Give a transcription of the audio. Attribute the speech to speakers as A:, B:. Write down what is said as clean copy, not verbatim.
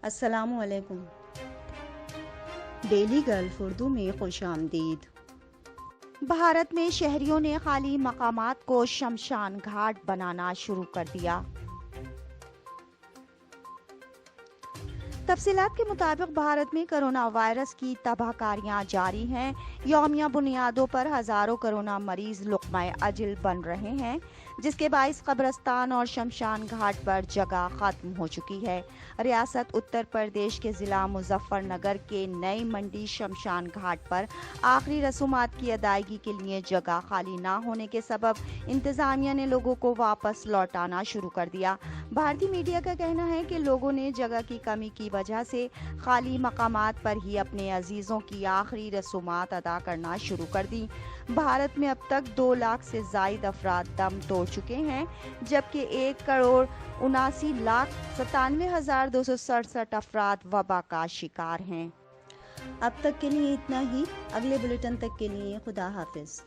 A: السلام علیکم۔ Daily golf Urdu میں خوش آمدید۔ بھارت میں شہریوں نے خالی مقامات کو شمشان گھاٹ بنانا شروع کر دیا۔ تفصیلات کے مطابق بھارت میں کرونا وائرس کی تباہ کاریاں جاری ہیں۔ یومیہ بنیادوں پر ہزاروں کرونا مریض لقمہ اجل بن رہے ہیں، جس کے باعث قبرستان اور شمشان گھاٹ پر جگہ ختم ہو چکی ہے۔ ریاست اتر پردیش کے ضلع مظفر نگر کے نئی منڈی شمشان گھاٹ پر آخری رسومات کی ادائیگی کے لیے جگہ خالی نہ ہونے کے سبب انتظامیہ نے لوگوں کو واپس لوٹانا شروع کر دیا۔ بھارتی میڈیا کا کہنا ہے کہ لوگوں نے جگہ کی کمی کی وجہ سے خالی مقامات پر ہی اپنے عزیزوں کی آخری رسومات ادا کرنا شروع کر دی۔ بھارت میں اب تک 2 لاکھ سے زائد افراد دم توڑ چکے ہیں، جبکہ 1,59,97,267 افراد وبا کا شکار ہیں۔ اب تک کے لیے اتنا ہی۔ اگلے بلیٹن تک کے لیے خدا حافظ۔